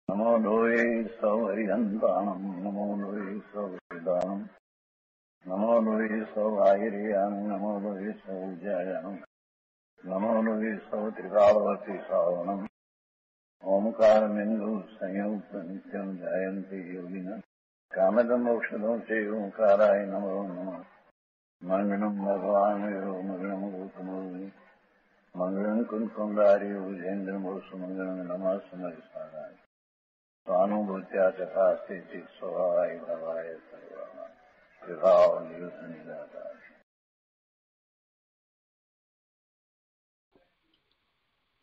नमो लोये सौहरिहन्ताणम् नमो लोये सौहृदानम् नमो लोये सौभागिर्याम् नमो लोये सौज्यायाम् नमो लोये सौत्रिकावती सावनम् ओंकारमिन्दु संयुक्त नित्यम् जयन्ति योगिनः कामदमोक्षदं चैव ओंकाराय नमो नमः मङ्गलम् भगवान् विरो मङ्गलम् गौतमोऽग्नि मङ्गलम् कुन्कुण्डारि विजेन्द्रमोसुमङ्गलम् नमः समरिसाराय स्वानुभूत्या तथा स्थिति स्वभावाय भवाय सर्वाणां विभाव नियुक्त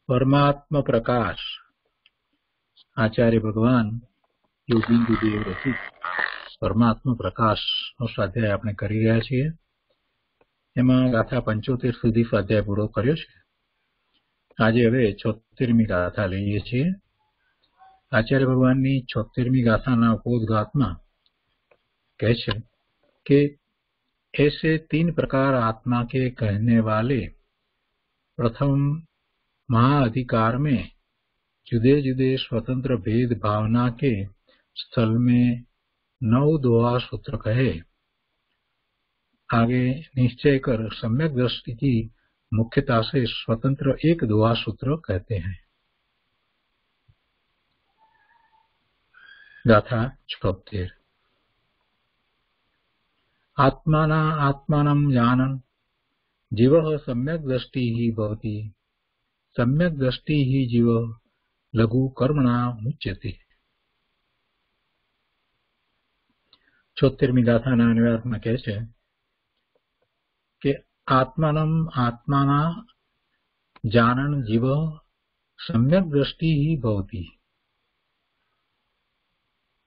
परमात्म प्रकाश आचार्य भगवान યોગિંદુ દેવ રચિત પરમાત્મ પ્રકાશનો સ્વાધ્યાય આપણે કરી રહ્યા છીએ. એમાં ગાથા 75 સુધી સ્વાધ્યાય પૂરો કર્યો છે. આજે હવે 76મી ગાથા લઈએ છીએ. આચાર્ય ભગવાનની 76મી ગાથાના ઉपोद्घातમાં કહે છે કે ऐसे 3 प्रकार आत्मा के कहने वाले प्रथम महाअधिकार में जुदे जुदे स्वतंत्र भेद भावना के स्थल में 9 दोहा सूत्र कहे. आगे निश्चय कर सम्यक दृष्टि की मुख्यता से स्वतंत्र एक दोहा सूत्र कहते हैं. गाथा 76 आत्माना आत्मानं जानन् जीवः सम्यक दृष्टि ही भवति सम्यक दृष्टि ही जीव लघु कर्मणा मुच्यते. 76મી ગાથાના અનુવાદમાં કહે છે કે आत्मानं आत्माना जानन् जीव सम्यक दृष्टि ही भवति.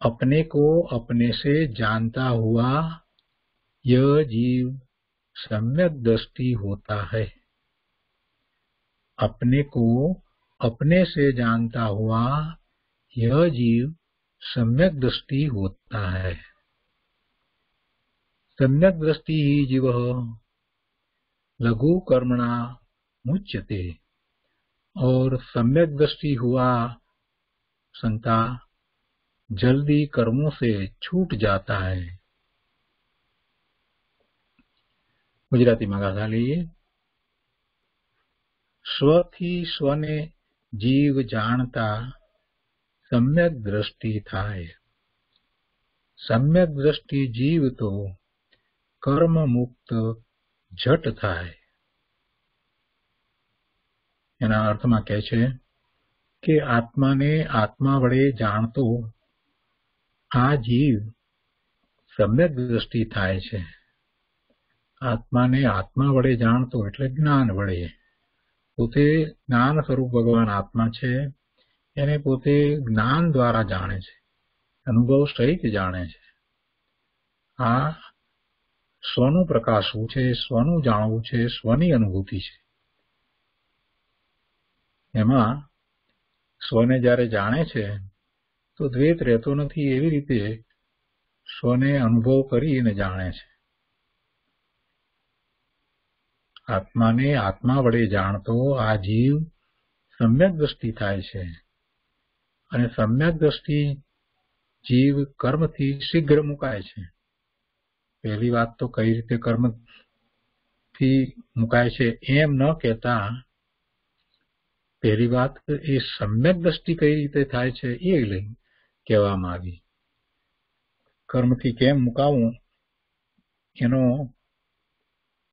अपने को अपने से जानता हुआ यह जीव सम्यक दृष्टि होता है. अपने को अपने से जानता हुआ यह जीव सम्यक दृष्टि होता है. सम्यक दृष्टि ही जीव लघु कर्मणा मुच्यते. और सम्यक दृष्टि हुआ संता जल्दी कर्मों से छूट जाता है. गुजराती में गाथा लीजिए. स्वथी स्वने जीव जानता सम्यक दृष्टि थाय. सम्यक दृष्टि जीव तो कर्म मुक्त झट थाय. एना अर्थ में कहे छे कि आत्मा ने आत्मा वडे जाणतो आ जीव सम्यक दृष्टि थाय छे. आत्मा ने आत्मा वडे जाणतो एटले ज्ञान वडे. पोते ज्ञान स्वरूप भगवान आत्मा छे एने पोते ज्ञान द्वारा जाणे छे, अनुभव सहित जाणे छे. आ स्वनु प्रकाशवू छे, स्वनु जाणवू छे, स्वनी अनुभूति छे. एमां स्वने ज्यारे जाणे छे तो द्वैत रहतो नथी. एवी रीते स्वने अनुभव करीने जाणे छे. आत्मा ने आत्मा वडे जाणतो आ जीव सम्यक दृष्टि थाय छे. अने सम्यक दृष्टि जीव कर्म थी शीघ्र मुकाय छे. पहली बात तो कई रीते कर्म थी मुकाय छे एम न कहता पहली बात ए सम्यक दृष्टि कई रीते थाय छे ए कहेवामां आवी. कर्म थी केम मुकावुं एनो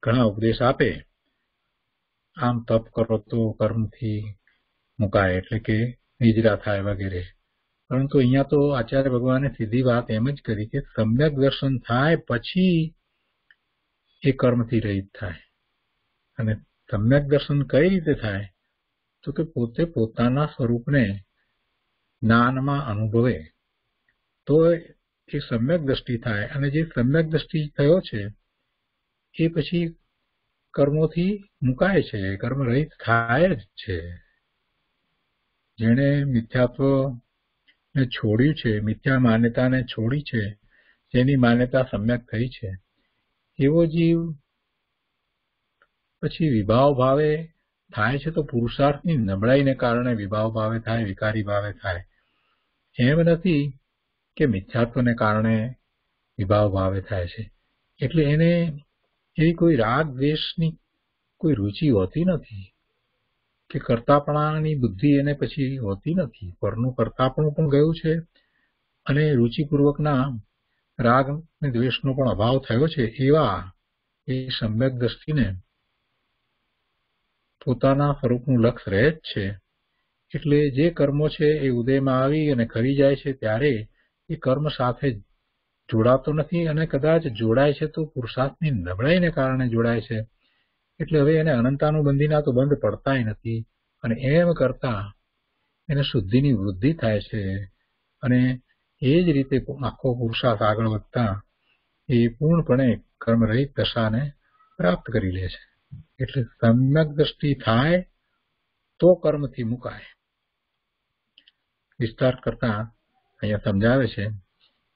घणा उपदेश आपे. आम तप करो तो कर्म थी मुकाय एटले के निजरा थाय वगैरह. परंतु अहींया तो आचार्य भगवाने सीधी बात एम ज करी के सम्यक दर्शन थाय पछी ए कर्म थी रहित थाय. अने सम्यक दर्शन कई रीते थाय तो के पोते पोताना स्वरूपने ज्ञानमां अनुभवे तो ए सम्यक दृष्टि थाय. अने जे सम्यक दृष्टि थयो छे ए पछी कर्मोथी मुकाय छे, कर्म रहित थाय ज छे. जेणे मिथ्यात्व ने छोड्યું છે, मिथ्या मान्यताने छोड़ी છે, જેની માન્યતા સમ્યક થઈ છે એવો જીવ પછી વિભાવ ભાવે થાય છે તો પુરુષાર્થની નબળાઈને કારણે વિભાવ ભાવે થાય, વિકારી ભાવે થાય. એમ નથી કે મિથ્યાત્વને કારણે વિભાવ ભાવે થાય છે. એટલે એને એવી કોઈ રાગ દ્વેષની કોઈ રુચિ હોતી નથી કે કર્તાપણાની બુદ્ધિ એને પછી હોતી નથી. પરનું કર્તાપણું પણ ગયું છે અને રુચિપૂર્વકના રાગ અને દ્વેષનો પણ અભાવ થયો છે. એવા એ સમ્યક દ્રષ્ટિને પોતાના સ્વરૂપનું લક્ષ રહે જ છે. એટલે જે કર્મો છે એ ઉદયમાં આવી અને ખરી જાય છે ત્યારે એ કર્મ સાથે જોડાતો નથી, અને કદાચ જોડાય છે તો પુરુષાર્થની નબળાઈને કારણે જોડાય છે. એટલે હવે એને અનંતાનુબંધીના તો બંધ પડતાય નથી, અને એમ કરતા એને શુદ્ધિની વૃદ્ધિ થાય છે, અને એ જ રીતે આખો પુરુષાર્થ આગળ વધતા એ પૂર્ણપણે કર્મરહિત દશાને પ્રાપ્ત કરી લે છે. એટલે સમ્યક દ્રષ્ટિ થાય તો કર્મથી મુકાય. વિસ્તાર કરતા અહીંયા સમજાવે છે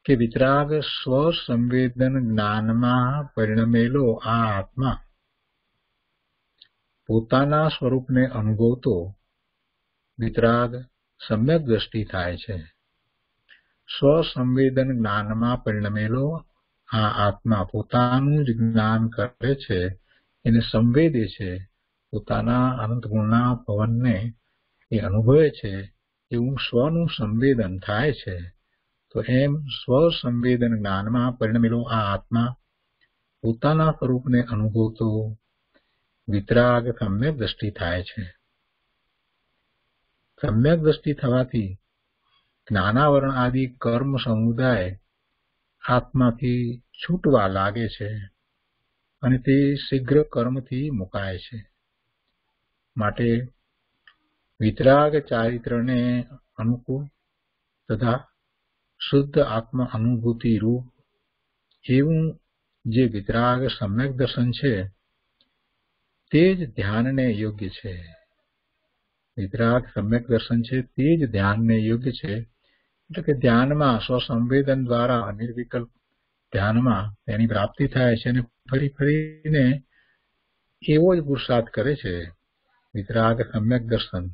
કે વિતરાગ સ્વસંવેદન જ્ઞાનમાં પરિણમેલો આ આત્મા પોતાના સ્વરૂપને અનુભવતો વિતરાગ સમ્યક દ્રષ્ટિ થાય છે. સ્વસંવેદન જ્ઞાનમાં પરિણમેલો આ આત્મા પોતાનું જ જ્ઞાન કરે છે, એને સંવેદે છે, પોતાના અનંત ગુણના પવનને એ અનુભવે છે, એવું સ્વનું સંવેદન થાય છે. તો એમ સ્વસંવેદન જ્ઞાનમાં પરિણમેલો આ આત્મા પોતાના સ્વરૂપને અનુભવતો વિતરાગ સમ્યક દ્રષ્ટિ થાય છે. સમ્યક દ્રષ્ટિ થવાથી જ્ઞાનાવરણ આદિ કર્મ સમુદાય આત્માથી છૂટવા લાગે છે, અને તે શીઘ્ર કર્મથી મુકાય છે. માટે વિતરાગ ચારિત્રને અનુકૂળ તથા શુદ્ધ આત્મ અનુભૂતિ રૂપ એવું જે વિતરાગ સમ્યક દર્શન છે તે જ ધ્યાનને યોગ્ય છે. વિતરાગ સમ્યક દર્શન છે તે જ ધ્યાનને યોગ્ય છે. એટલે કે ધ્યાનમાં સ્વસંવેદન દ્વારા અનિર્વિકલ્પ ધ્યાનમાં તેની પ્રાપ્તિ થાય છે, અને ફરી ફરીને એવો જ પુરુષાર્થ કરે છે. વિતરાગ સમ્યક દર્શન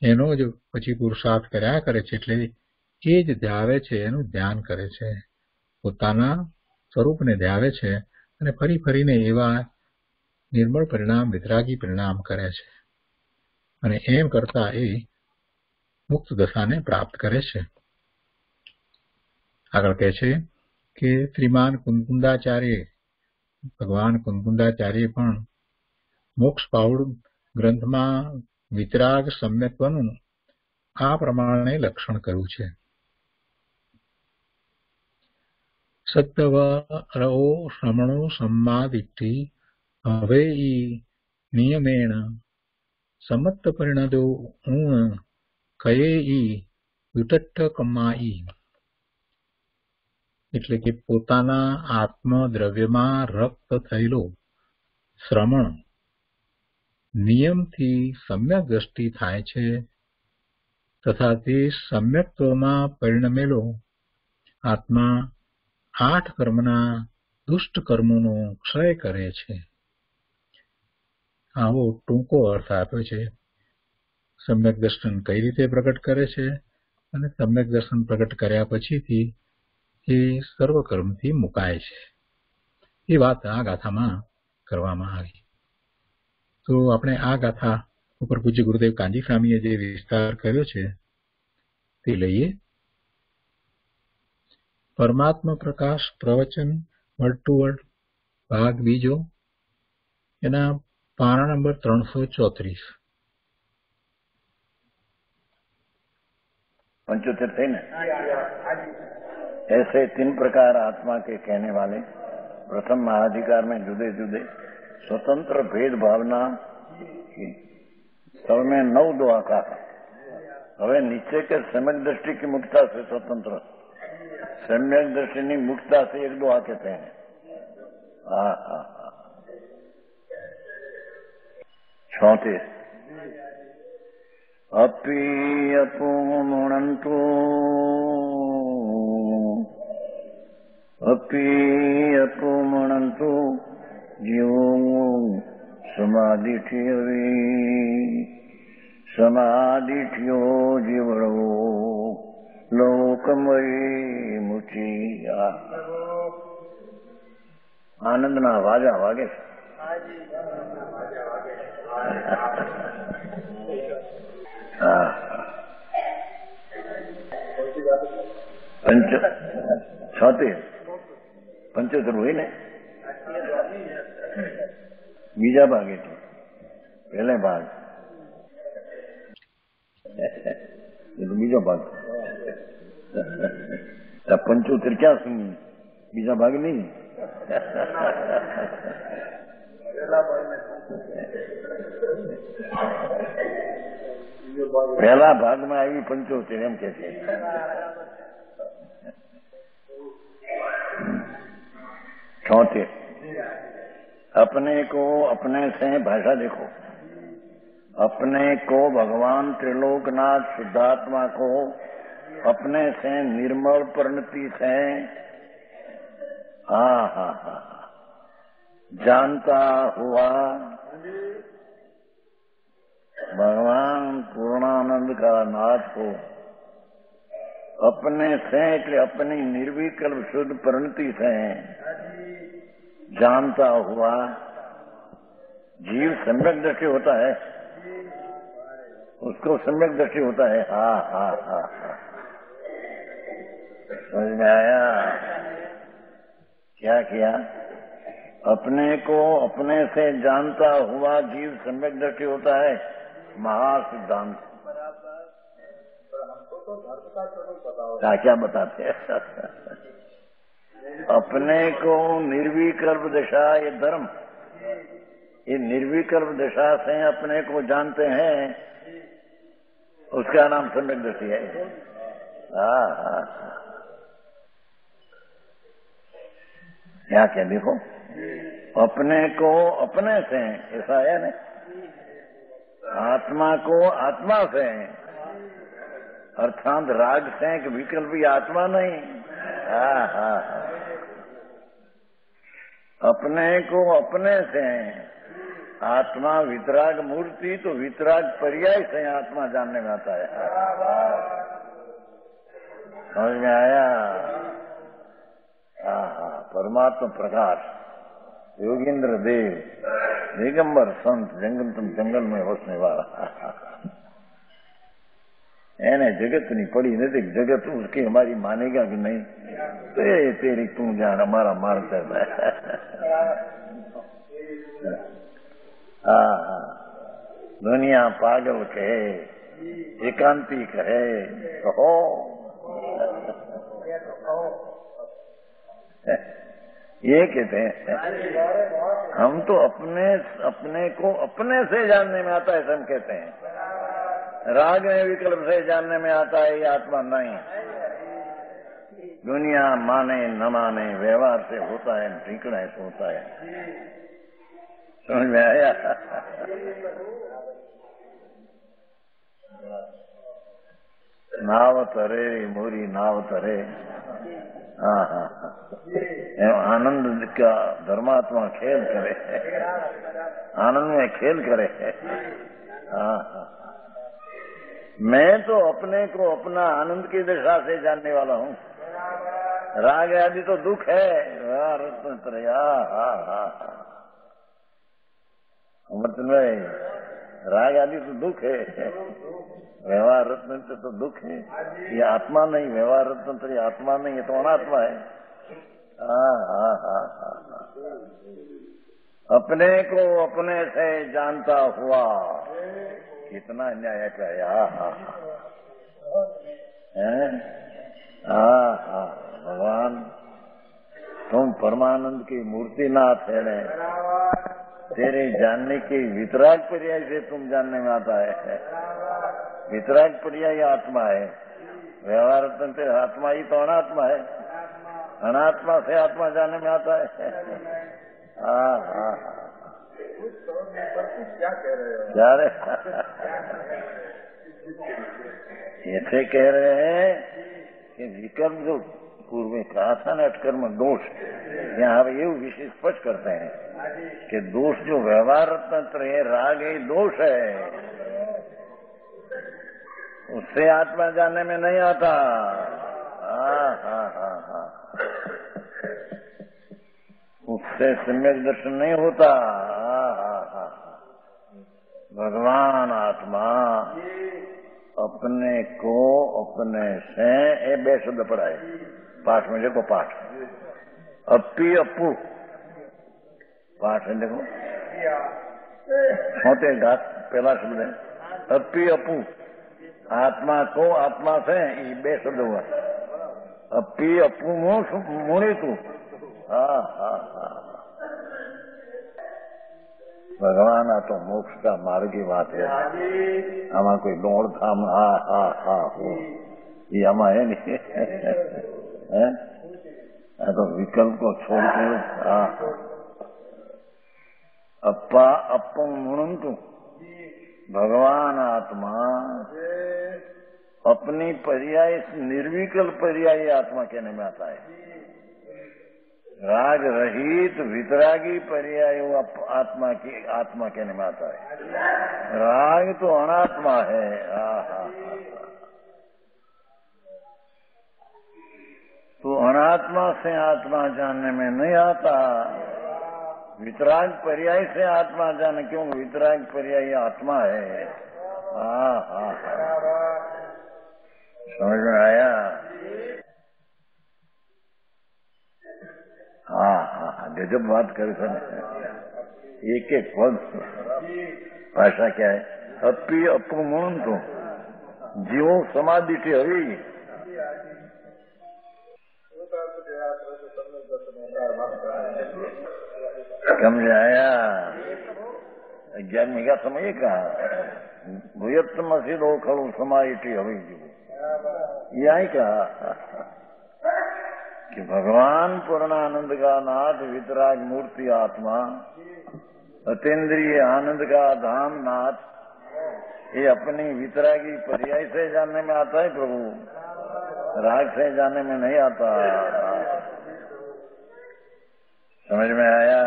એનો જ પછી પુરુષાર્થ કર્યા કરે છે. એટલે એ જ ધ્યાવે છે, એનું ધ્યાન કરે છે, પોતાના સ્વરૂપને ધ્યાવે છે, અને ફરી ફરીને એવા નિર્મળ પરિણામ વિતરાગી પરિણામ કરે છે, અને એમ કરતા એ મુક્ત દશાને પ્રાપ્ત કરે છે. આગળ કહે છે કે શ્રીમાન કુંકુંદાચાર્ય ભગવાન કુંકુંદાચાર્ય પણ મોક્ષ પાઉડ ગ્રંથમાં વિતરાગ સમ્યકનું આ પ્રમાણે લક્ષણ કર્યું છે. સત્તવરો શ્રમણો સમ્માદિષ્ટિ હવે નિયમેણ સમત્ત પરિણદો ઊણ કયે વિતટ્ટ કમાઈ. એટલે કે પોતાના આત્મદ્રવ્યમાં રક્ત થયેલો શ્રમણ નિયમથી સમ્યક દ્રષ્ટિ થાય છે, તથા તે સમ્યક્ત્વમાં પરિણમેલો આત્મા 8 કર્મના દુષ્ટ કર્મોનો ક્ષય કરે છે. આવો ટૂંકો અર્થ આપ્યો છે. સમ્યક દર્શન કઈ રીતે પ્રગટ કરે છે, અને સમ્યક દર્શન પ્રગટ કર્યા પછીથી એ સર્વ કર્મથી મુકાય છે, એ વાત આ ગાથામાં કરવામાં આવી. તો આપણે આ ગાથા ઉપર પૂજ્ય ગુરુદેવ કાંજી સ્વામીએ જે વિસ્તાર કર્યો છે તે લઈએ. પરમાત્મા પ્રકાશ પ્રવચન વર્ડ ટુ વર્ડ ભાગ બીજો, એના પાના નંબર 334. 75 थे ना। ऐसे 3 प्रकार आत्मा के कहने वाले प्रथम महाधिकार में जुदे जुदे स्वतंत्र भेद भावना तल में 9 दोहा का हवे नीचे के सम्यक दृष्टि की मुक्ता से स्वतंत्र सम्यक दृष्टि की मुक्ता से 1 दोहा कहते हैं। हाँ हाँ 34 अपि अपुमुणन्तु जीवो समाधिठ्यो जीवड़ो लौ મુકમરી મુચી આનંદના વાજા વાગે હા પંચ 75 હોય ને બીજા ભાગે તો પહેલે ભાગ એ તો બીજો ભાગ 75 ક્યાં સુધી બીજા ભાગ નહીં પહેલા ભાગમાં આવી 75 એમ કે છે चौथे अपने को अपने से भाषा देखो अपने को भगवान त्रिलोकनाथ शुद्धात्मा को अपने से निर्मल परिणति से जानता हुआ भगवान पूर्णानंद का नाथ को अपने से अपनी निर्विकल्प शुद्ध परिणति से जानता हुआ जीव सम्यक दृष्टि होता है उसको सम्यक दृष्टि होता है समझ में आया क्या किया अपने को अपने से जानता हुआ जीव सम्यक दृष्टि होता है महासिद्धांत क्या बताते हैं अपने को निर्विकल्प दशा ये धर्म ये निर्विकल्प दशा से अपने को जानते हैं उसका नाम सम्यक दृष्टि है यहाँ क्या देखो अपने को अपने से ऐसा है ना आत्मा को आत्मा से अर्थात राग से विकल्प आत्मा नहीं अपने को अपने से आत्मा वितराग मूर्ति तो वितराग पर्याय से आत्मा जानने में आता है समझ में आया परमात्मा प्रकाश योगेंद्र देव दिगंबर संत जंगल में वसने वाला એને જગતની પડી નથી જગત उसकी हमारी मानेगा कि नहीं तो ये तेरी तू जान हमारा मानता है दुनिया पागल कहे एकांती कहे कहो ये कहते हैं हम तो अपने को अपने से जानने में आता है हम कहते हैं राग में विकल्प से जानने में आता है ये आत्मा नहीं दुनिया माने न माने व्यवहार से होता है ठिकाने से होता है समझ में आया नाव तरे मोरी नाव तरे आनंद का धर्मात्मा खेल करे आनंद में खेल करे मैं तो अपने को अपना आनंद की दशा से जानने वाला हूँ राग आदि तो दुख है अमृतन भाई राग आदि तो दुख है व्यवहार रत्न तो दुख है ये आत्मा नहीं व्यवहार रत्न तो ये आत्मा नहीं ये तो अनात्मा है अपने को अपने से जानता हुआ कितना न्याय क्या भगवान तुम परमानंद की मूर्तिनाथ है तेरे जानने के वितराग पर्याय से तुम जानने में आता है वितराग पर्याय आत्मा है व्यवहार तंत्र आत्मा ही तो अनात्मा है अनात्मा से आत्मा जानने में आता है क्या कह रहे हो क्या रे ऐसे कह रहे हैं कि विकल्प जो पूर्व में कहा था ना अटकर्म दोष यहाँ ये विषय स्पष्ट करते हैं कि दोष जो व्यवहार तंत्र है राग है दोष है उससे आत्मा जानने में नहीं आता उससे सम्यक दर्शन नहीं होता। भगवान आत्मा अपने को अपने से, ये बे शब्द पढ़ाए पाठ में, देखो पाठ अपी अपू पाठ है, देखो छोटे घाट पहला शब्द है अपी अपू, आत्मा को आत्मा से, ये बे शब्द हुआ। अपी अपू मुड़ी तू, भगवान आ तो मोक्ष का मार्ग की बात है। आमा कोई दौड़ धाम हो ये आमा है नहीं है? तो विकल्प को छोड़ के अप्पा अपम मुणंतु, भगवान आत्मा अपनी पर्याय निर्विकल्प पर्यायी आत्मा कहने में आता है। राग रहित वितरागी पर्याय आत्मा कहने में आता है। राग तो अनात्मा है। तो अनात्मा से आत्मा जानने में नहीं आता। वितराग पर्याय से आत्मा जाने, क्यों? वितराग पर्याय आत्मा है। समझ में आया? गजब बात करे सर, एक एक पद भाषा क्या है? अपी अपमोन तो जीवो समाधि थी हवी। समझ आया? 11वीं का समय का भूयत्तम असी दो खड़ू समाधि थी हवी जीवो, यही कहा कि भगवान पूर्णानंद का नाथ, वितराग मूर्ति आत्मा, अतीन्द्रिय आनंद का धाम नाथ, ये अपनी वितरागी पर्याय से जानने में आता है प्रभु, राग से जानने में नहीं आता। समझ में आया?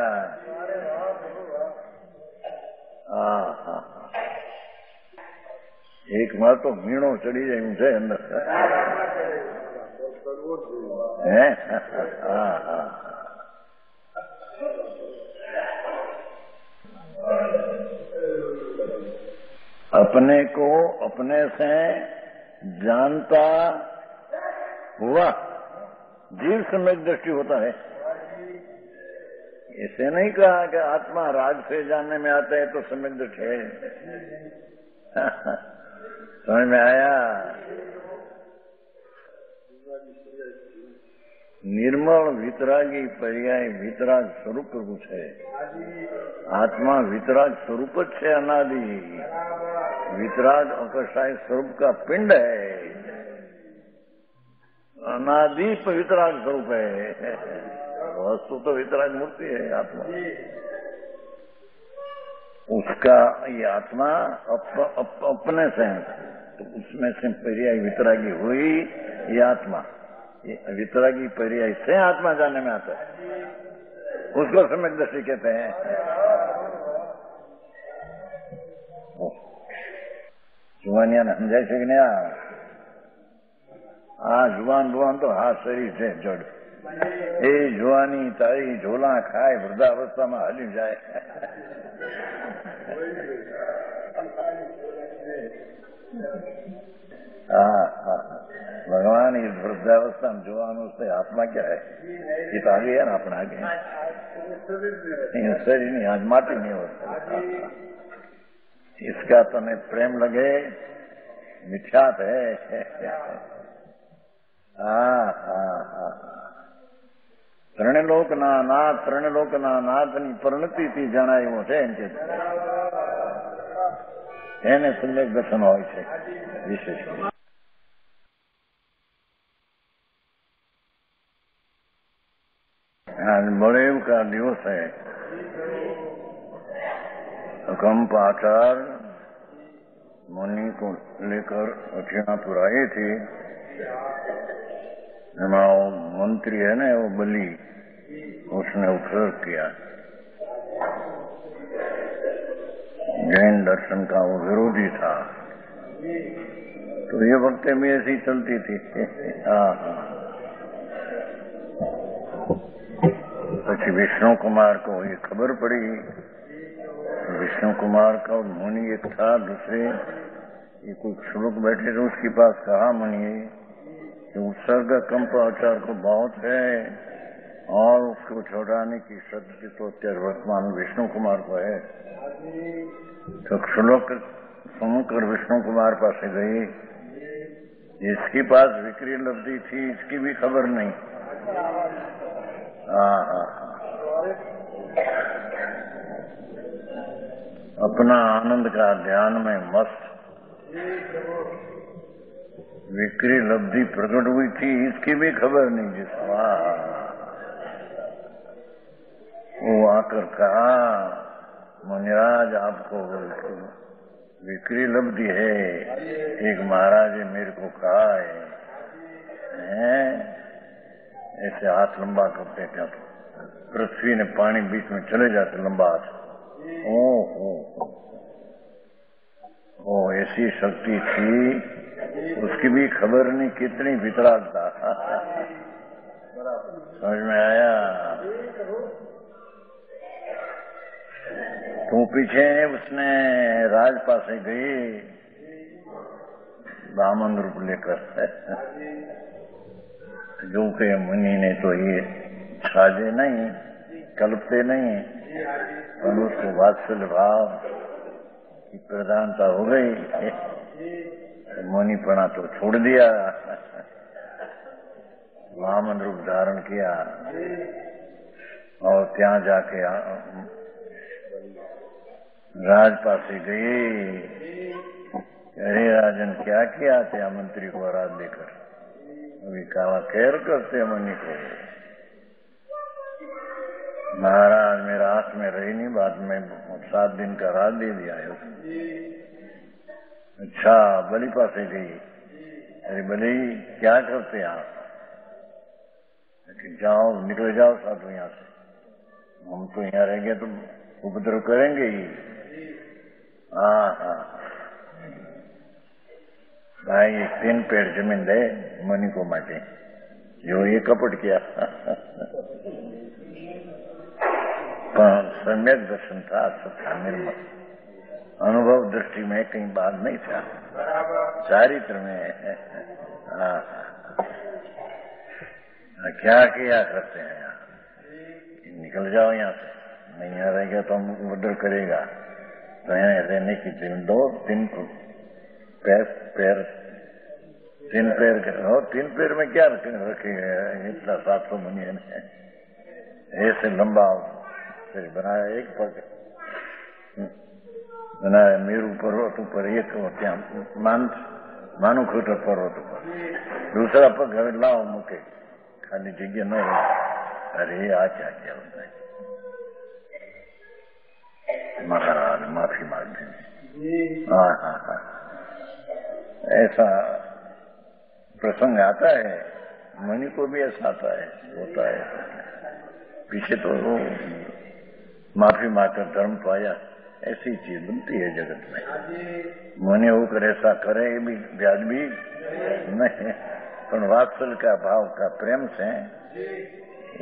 एक बार तो मीणो चढ़ी जाए मुझे अंदर है। अपने को अपने से जानता हुआ जीव सम्यक दृष्टि होता है। ऐसे नहीं कहा कि आत्मा राग से जानने में आता है तो सम्यक दृष्टि है। समझ में आया? निर्मल वितरागी पर्याय वितराग स्वरूप कुछ है। आत्मा वितराग स्वरूप है, अनादि वितराग अकशाय स्वरूप का पिंड है, अनादि वितराग स्वरूप है। वस्तु तो वितराग मूर्ति है आत्मा। उसका ये आत्मा अपने से, तो उसमें से पर्याय वितरागी हुई ये आत्मा, ये वितरागी पर्याय से आत्मा जानने में आता है, उसको सम्यक दृष्टि कहते हैं। जुवानिया ने समझाई છે કે નહીં? जुवान बुवान तो હા શરીર છે જડ, એ જુવાની તારી ઝોલા ખાય વૃદ્ધાવસ્થામાં હલી જાય। भगवान इस वृद्धावस्था में जुआनों से आत्मा क्या है? ये तो आगे है ना, अपना आगे शरीर नहीं, आज माटी नहीं होता। इसका तने प्रेम लगे मिथ्यात है। ત્રણલોક ના નાથની પરિણતિથી જણાવ્યું છે એમ કે એને સમ્યક દર્શન હોય છે વિશેષ। आज बड़ेव का दिवस है। अकम्प आचार्य मुनि को लेकर अठियापुर आई थी। वो मंत्री है ना, वो बलि, उसने उपसर्ग किया। जैन दर्शन का वो विरोधी था, तो ये वक्त भी ऐसी चलती थी। हाँ, પછી विष्णु कुमार को ये खबर पड़ी। विष्णु कुमार का मुनि एक था, दूसरे ये कुछ लोग बैठे थे उसके पास। कहा मुनि कि उत्सर्ग कंप आचार को बहुत है और उसको छुड़ाने की शक्ति तो અત્યારે वर्तमान विष्णु कुमार को है। तो श्लोक सुनकर विष्णु कुमार पास गई। इसके पास विक्री लब्धि थी, इसकी भी खबर नहीं। अपना आनंद का ध्यान में मस्त विक्री लब्धि प्रकट हुई थी, इसकी भी खबर नहीं। जिसका वो आकर कहा मुनिराज आपको विक्री लब्धि है, एक महाराज ने मेरे को कहा है। ऐसे हाथ लंबा करते क्या पृथ्वी ने पानी बीच में चले जाते लंबा हाथ। ओ ऐसी शक्ति थी, उसकी भी खबर नहीं। कितनी वितरागता समझ में आया। तो पीछे उसने राज पासे गई बामन रूप लेकर। जो के मुनि ने तो ये साजे नहीं, कल्पते नहीं, और उसको वात्सल्य भाव की प्रधानता हो गई। मुनिपना तो छोड़ दिया, वामन रूप धारण किया और ત્યાં जाके राज पासे गई। अरे राजन क्या किया थे मंत्री को राज देकर? अभी कहा खैर करते मुनि को। महाराज मेरा हाथ में रही नहीं, बाद में 7 दिन का राज दे दिया है। अच्छा बलि पासे गई। अरे बलि क्या करते आप? जाओ निकल जाओ साधु यहाँ से, हम तो यहाँ रहेंगे तो उपद्रव करेंगे ही। भाई 3 पेड़ जमीन दे मुनि को माटे, जो ये कपट किया। सम्यक दर्शन था, सत्ता निर्मल अनुभव दृष्टि में कहीं बात नहीं था, चारित्र में। क्या किया करते हैं यहाँ? निकल जाओ यहाँ से, नहीं यहाँ रहेगा तो हम उपद्रव करेगा। तो यहाँ रहने की 2-3 पैर 3 पैर और 3 पैर में क्या रखे इतना 700 मुनि ने ऐसे लंबा फिर बनाया। एक पग बनाया मेरु पर्वत ऊपर, एक त्या मानुखोट पर्वत ऊपर, दूसरा पग હવે लाओ મૂકે, खाली जगह न हो। अरे आ क्या क्या होता है? महाराज माफी मांगते हैं। हाँ ऐसा प्रसंग आता है, मुनि को भी ऐसा आता है, होता है। पीछे तो माफी मांगकर धर्म पाया, ऐसी चीज बनती है जगत में। मुनि होकर ऐसा करे भी व्याजबी नहीं, पर वात्सल्य का भाव का प्रेम से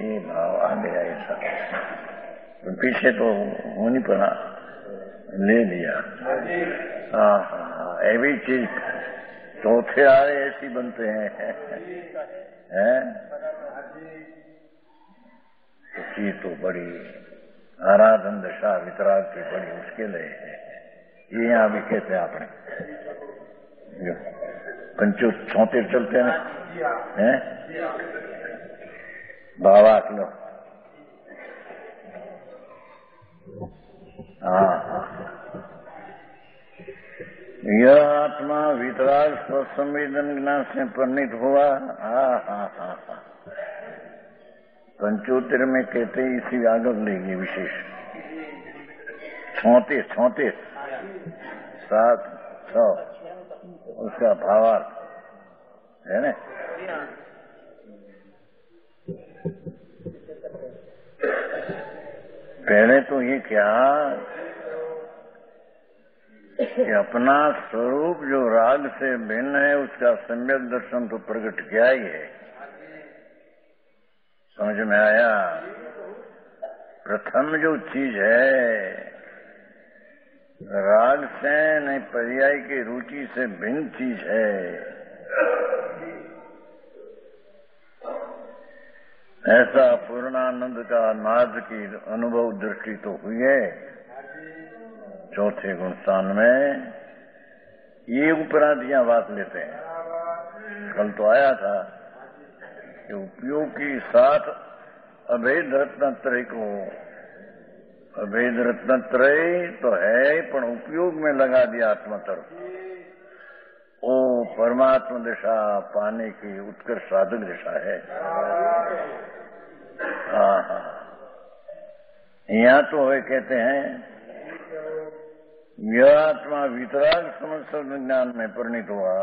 ये भाव आ गया ऐसा। तो पीछे तो मुनिपना ले लिया। ऐसी चीज चौथे आए ऐसी बनते हैं। तो चीज तो बड़ी आराधन दशा वितराग की बड़ी मुश्किल है। ये यहाँ भी कहते हैं आपने 75 चलते हैं बाबा किलो। यह आत्मा वितराग संवेदन ज्ञान से परिणित हुआ। 75 में कहते इसी आगे लेंगे विशेष 36 7 6 उसका भावार्थ है ना। पहले तो ये क्या कि अपना स्वरूप जो राग से भिन्न है उसका सम्यक दर्शन तो प्रकट किया ही है। समझ में आया? प्रथम जो चीज है राग से नहीं पर्याय की रुचि से भिन्न चीज है। ऐसा पूर्णानंद का नाद की अनुभव दृष्टि तो हुई है चौथे गुण स्थान में। ये उपराधियां बात लेते हैं। कल तो आया था कि उपयोग के साथ अभेद रत्नत्रय को, अभेद रत्नत्रय तो है पर उपयोग में लगा दिया आत्मा तरफ। ओ परमात्मा दिशा पाने की उत्कर्ष साधक दिशा है। हाँ, यहाँ तो वे कहते हैं यह आत्मा वितराग समस्त ज्ञान में परिणित हुआ।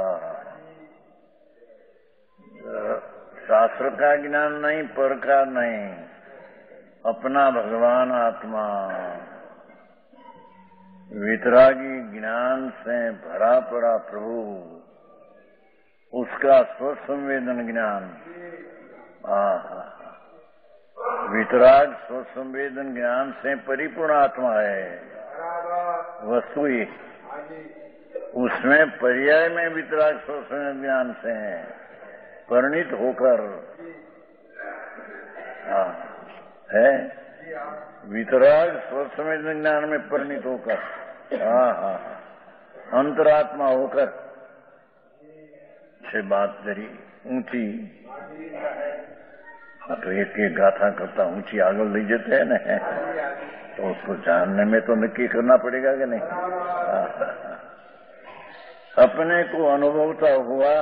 शास्त्र का ज्ञान नहीं, पर का नहीं, अपना भगवान आत्मा वितरागी ज्ञान से भरा पड़ा प्रभु, उसका स्वसंवेदन ज्ञान। वितराग स्वसंवेदन ज्ञान से परिपूर्ण आत्मा है वस्तु ही, उसमें पर्याय में वितराग स्वसंवेदन ज्ञान से परिणित होकर है, वितराग स्वसंवेदन ज्ञान में परिणित होकर अंतरात्मा होकर से बात करी ऊंची। तो एक गाथा करता ऊंची आगे ले जाते हैं ना, तो उसको जानने में तो नक्की करना पड़ेगा कि नहीं। अपने को अनुभवता हुआ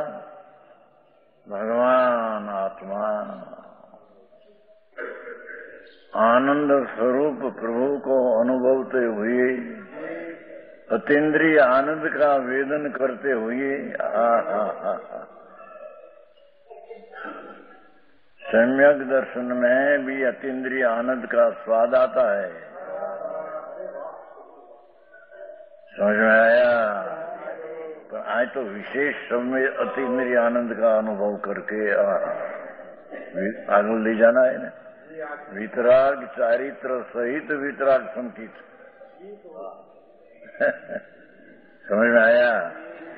भगवान आत्मा, आनंद स्वरूप प्रभु को अनुभवते हुए, अतीन्द्रिय आनंद का वेदन करते हुए सम्यक दर्शन में भी अतीन्द्रिय आनंद का स्वाद आता है। समझ में आया? तो आज तो विशेष समय अतीन्द्रिय आनंद का अनुभव करके आगे ले जाना है ना। वितराग चारित्र सहित वितराग संकित समझ में आया?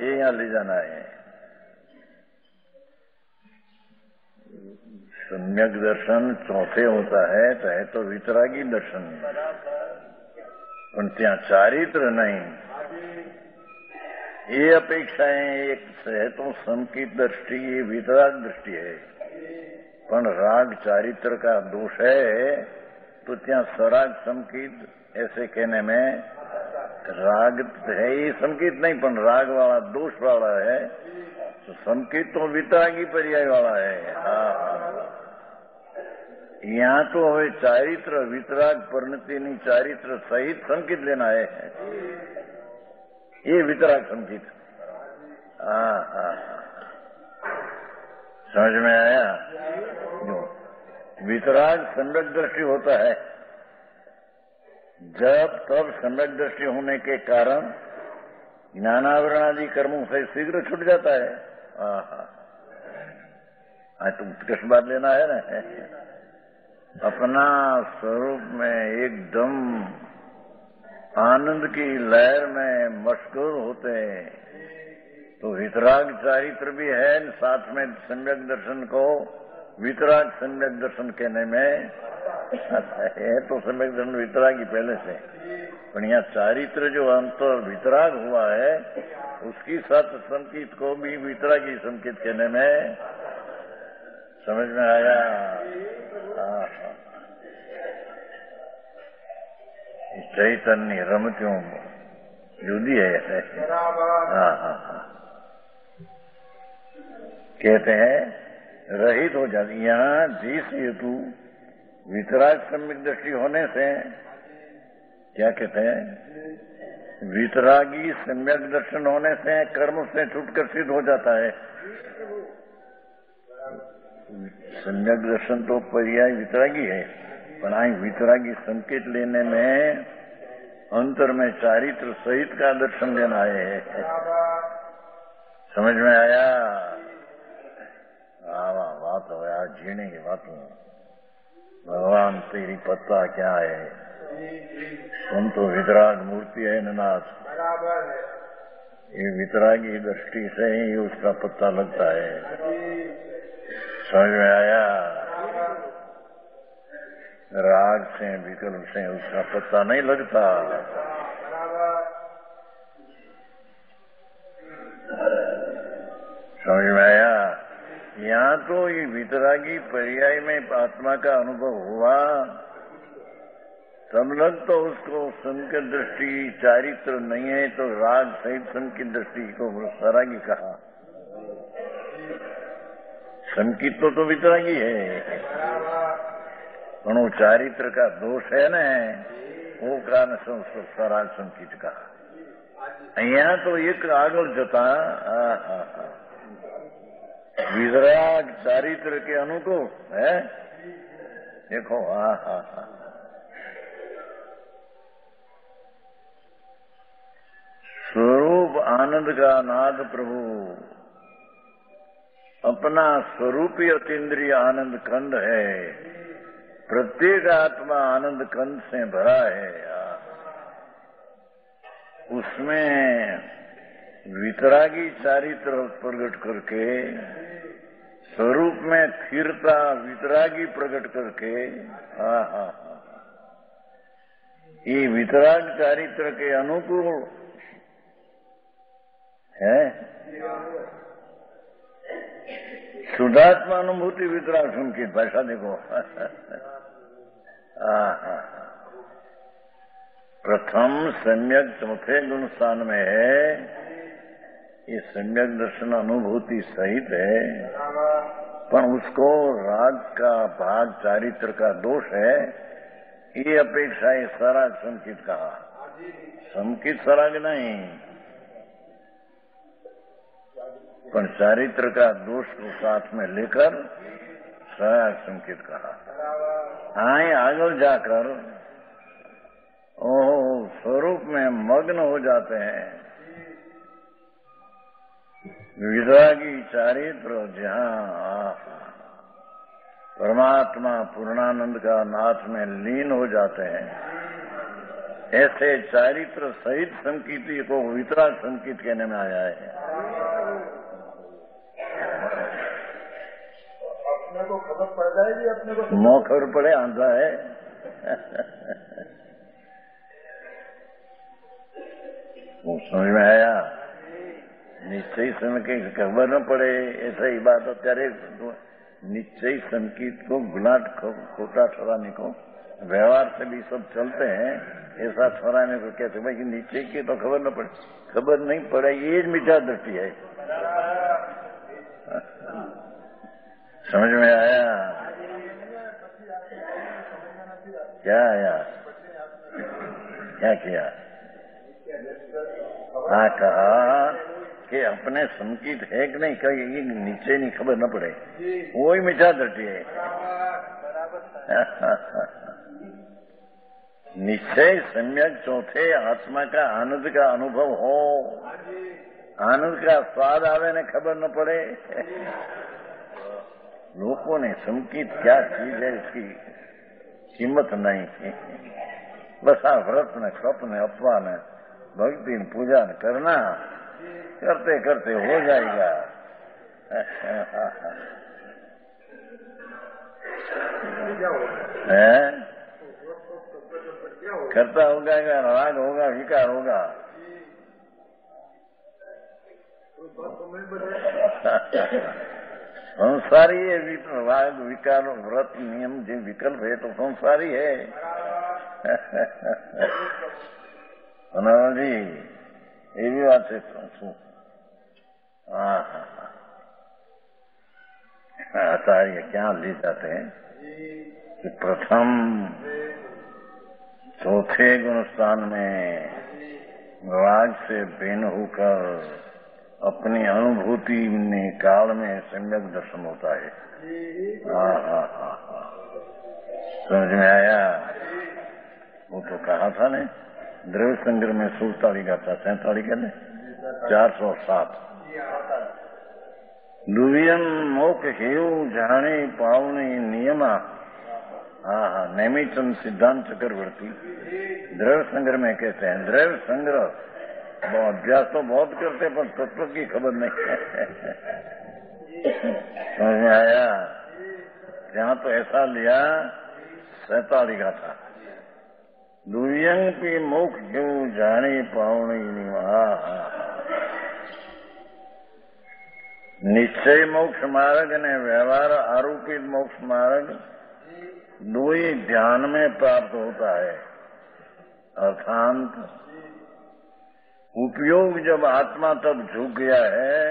ये यहाँ ले जाना है। सम्यक दर्शन चौथे होता है तो वितरागी दर्शन, पर त्या चारित्र नहीं। ये अपेक्षाएं एक है तो संकित दृष्टि, ये वितराग दृष्टि है। पर राग चारित्र का दोष है तो त्या सराग संकित ऐसे कहने में राग है, ये संकित नहीं पर राग वाला दोष वाला है, तो संकित तो वितरागी पर्याय वाला है। यहाँ तो હવે ચારિત્ર વિતરાગ પરિણતિની ચારિત્ર સહિત સંકેત લેना है, ये वितराग संकेत। समझ में आया? वितराग सम्यक दृष्टि होता है जब तब सम्यक दृष्टि होने के कारण ज्ञानावरण आदि कर्मों से शीघ्र छूट जाता है। आज तो उत्कृष्ट बात लेना है ना, अपना स्वरूप में एकदम आनंद की लहर में मशगूल होते हैं तो वितराग चारित्र भी है, साथ में सम्यक दर्शन को वितराग सम्यक दर्शन कहने में है। तो सम्यक दर्शन वितरागी पहले से, पर यहाँ चारित्र जो अंतर वितराग हुआ है उसकी साथ संकेत को भी वितरागी संकेत कहने में समझ में आया? चैतन्य रमत्यों जुदी है। कहते हैं रहित हो जाती। यहाँ जिस हेतु वितराग सम्यक दृष्टि होने से क्या कहते हैं, वितरागी सम्यक दर्शन होने से कर्म से छूटकर सिद्ध हो जाता है। सम्यक दर्शन तो पर्याय वितरागी है, पर आई वितरागी संकेत लेने में अंतर में चारित्र सहित का दर्शन लेना है। समझ में आया? वाह बात हो यार, जीने की बात हो। भगवान तेरी पत्ता क्या है, तुम तो वितराग मूर्ति है नाथ। ये वितरागी दृष्टि से ही उसका पत्ता लगता है। समझ में आया? राग से विकल्प से उसका पत्ता नहीं लगता। समझ में आया? यहाँ तो ये वितरागी पर्याय में आत्मा का अनुभव हुआ, तब लग तो उसको संकित दृष्टि चारित्र नहीं है, तो राग सहित संकित दृष्टि को सरागी कहा। संकित तो वितरागी है, पर वो चारित्र का दोष है न, वो कारण से उसको सराग संकित कहा। यहाँ तो एक आगल जता वितराग चारित्र के अनुकूल है। देखो स्वरूप आनंद का नाद प्रभु अपना स्वरूपी अतीन्द्रिय आनंद कंद है। प्रत्येक आत्मा आनंद कंद से भरा है। उसमें वितरागी चारित्र प्रकट करके, स्वरूप में स्थिरता वितरागी प्रकट करके, ये वितराग चारित्र के अनुकूल है। शुद्धात्मा अनुभूति वितराग संकेत भाषा देखो। प्रथम सम्यक चौथे गुण स्थान में है। ये सम्यक दर्शन अनुभूति सहित है, पर उसको राग का भाग चारित्र का दोष है। ये अपेक्षा है सराग संकित कहा। संकित सराग नहीं, पर चारित्र का दोष को साथ में लेकर सराग संकित कहा। आए आगे जाकर स्वरूप में मग्न हो जाते हैं। वितरागी चारित्र जहाँ परमात्मा पूर्णानंद का नाथ में लीन हो जाते हैं, ऐसे चारित्र सहित संकीर्ति को वितराग संकीर्त कहने में आया है। अपने को खबर पड़ जाएगी, अपने को मौ खबर पड़े आंधा है। वो समझ में आया? निश्चय समय की खबर न पड़े, ऐसा ही बात अत्यारे निश्चय संकीर्त को गुलाट खोटा ठहराने को, व्यवहार से भी सब चलते हैं, ऐसा ठहराने को कहते भाई कि निश्चय की तो खबर न पड़े। खबर नहीं पड़े, ये मिथ्या दृष्टि है। समझ में आया? क्या आया? क्या किया? कहा कि अपने संकीत है कि नहीं, कहीं ये नीचे नहीं खबर न पड़े, वही मिथ्या दृष्टि है। निश्चय सम्यक चौथे आत्मा का आनंद का अनुभव हो, आनंद का स्वाद आवे ने खबर न पड़े। लोगों ने संकीत क्या चीज है इसकी कीमत नहीं। बस आ व्रत ने कप ने अपवा ने भक्ति ने पूजा ने करना, करते करते हो जाएगा। करता होगा, राग होगा, विकार होगा। संसारी है, राग विकार व्रत नियम जो विकल्प है तो संसारी है। जी एवी बात है। आचार्य क्या ले जाते हैं कि प्रथम चौथे गुण स्थान में राग से भिन्न होकर अपनी अनुभूति में काल में सम्यक दर्शन होता है। समझ में आया? वो तो कहा था ने द्रव्य संग्रह में 47 का था, 47 का ने 407। दुवियन मोक हेऊ जाने पावने नियमा हाँ हाँ, नेमीचंद सिद्धांत चक्रवर्ती द्रव्य संग्रह में कहते हैं, द्रव्य संग्रह अभ्यास तो बहुत करते पर तत्व की खबर नहीं है। समझ में आया? यहाँ तो ऐसा लिया 47 का था, दुयंग पी मुख क्यों जाने पावनी निवा। निश्चय मोक्ष मार्ग ने व्यवहार आरोपित मोक्ष मार्ग दो ही ध्यान में प्राप्त होता है। अर्थात उपयोग जब आत्मा तब झुक गया है,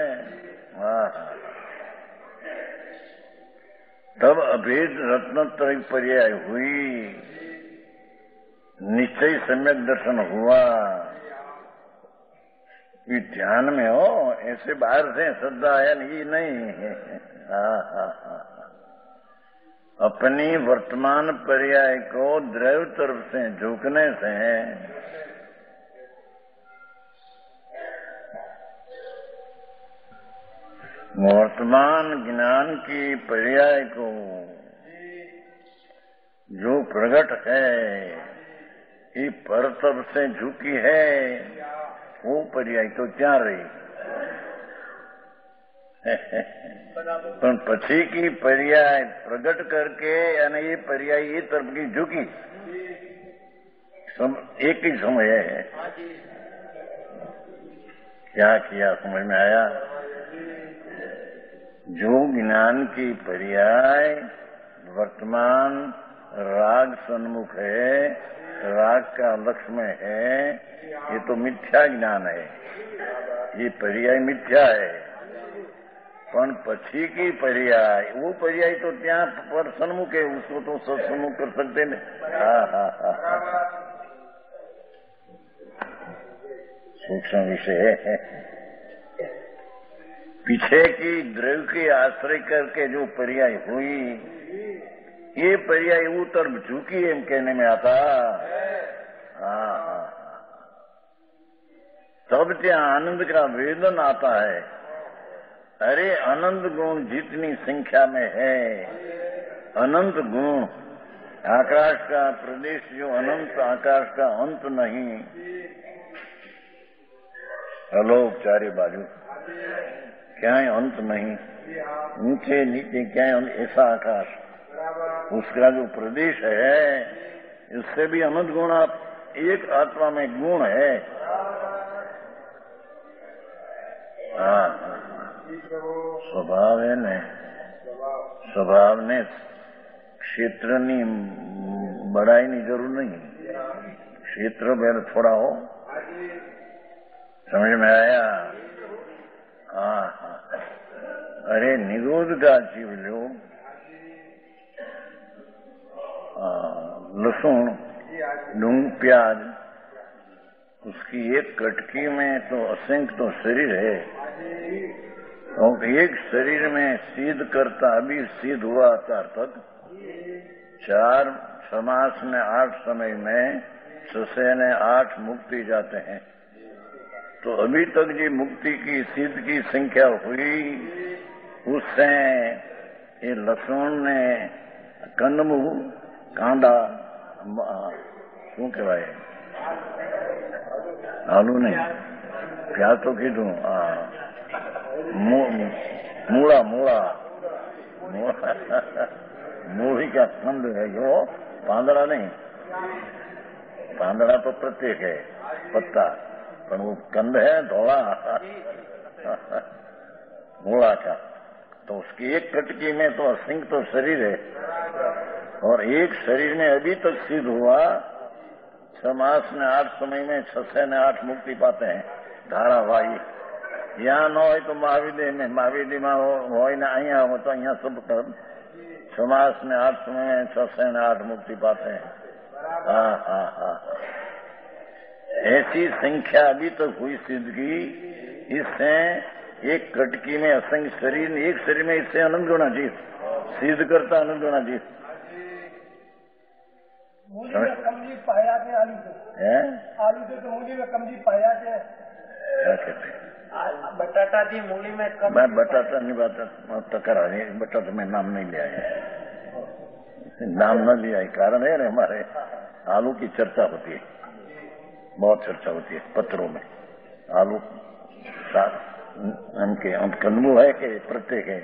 तब अभेद रत्नत्रय पर्याय हुई, निश्चय सम्यक दर्शन हुआ। ये ध्यान में हो, ऐसे बाहर से श्रद्धा है नहीं। अपनी वर्तमान पर्याय को द्रव्य तरफ से झुकने से वर्तमान ज्ञान की पर्याय को जो प्रकट है, ये पर तरफ से झुकी है, वो पर्याय तो क्या रही। पर पछी की पर्याय प्रकट करके यानी ये पर्याय ये तरफ की झुकी, एक ही समय है। क्या किया समझ में आया? जो ज्ञान की पर्याय वर्तमान राग सन्मुख है, राग का लक्ष्य में है, ये तो मिथ्या ज्ञान है, ये पर्याय मिथ्या है। पण पछी की पर्याय, वो पर्याय तो त्या पर सन्मुख है, उसको तो सत्सन्मुख कर सकते नहीं। सूक्ष्म विषय है। पीछे की द्रव्य के आश्रय करके जो पर्याय हुई, ये पर्याय वो तरफ झुकी है कहने में आता। तब त्या आनंद का वेदन आता है। अरे अनंत गुण जितनी संख्या में है, अनंत गुण, आकाश का प्रदेश जो अनंत, आकाश का अंत नहीं, अलोक चारे बाजू, क्या अंत नहीं, ऊंचे नीचे क्या ऐसा आकाश, उसका जो प्रदेश है, इससे भी अनंत गुण एक आत्मा में गुण है। स्वभाव है ने, स्वभाव ने क्षेत्रनी बढ़ाईनी जरूर नहीं, क्षेत्र मेरे थोड़ा हो, समझ में आया? अरे निरोध का जीव लो, लहसुन, लूंग, प्याज, उसकी एक कटकी में तो असंख्य तो शरीर है, और एक शरीर में सिद्ध करता अभी सिद्ध हुआ था तक 4 समास में 8 समय में 6 ने 8 मुक्ति जाते हैं। तो अभी तक जी मुक्ति की सिद्ध की संख्या हुई, उससे ये लहसुन ने कंदमू कांदा शू कहवाय आलू नहीं, प्याज तो कीधु, मूला मूला मूली का कंद है जो, पांदड़ा नहीं, पांदड़ा तो प्रत्येक है पत्ता, पर वो कंद है धोला मूला का। तो उसकी एक कटकी में तो असंख्य तो शरीर है, और एक शरीर में अभी तक सिद्ध हुआ 6 मास ने 8 समय में 6 ने 8 मुक्ति पाते हैं धारावाही। यहाँ न हो तो महाविद्य में, महाविद्य में हो ना अहिया हो तो अहिया सब कर 6 मास ने 8 समय में 6 ने 8 मुक्ति पाते हैं। ऐसी संख्या अभी तक हुई सिद्ध की, इससे एक कटकी में असंख्य शरीर, एक शरीर में इससे अनंत गुणा जीत सिद्ध करता, अनंत गुणा जीत। मूली में कमजी पाया थे, आलू से तो मूली में कमजी पाया थे। क्या कहते हैं? बटाटा थी मूली में कम। मैं बटाटा नहीं, बटाटा में नाम नहीं लिया है। नाम न लिया, कारण है ना हमारे आलू की चर्चा होती है, बहुत चर्चा होती है पत्रों में। आलू उनके कंदमूल है कि प्रत्येक है,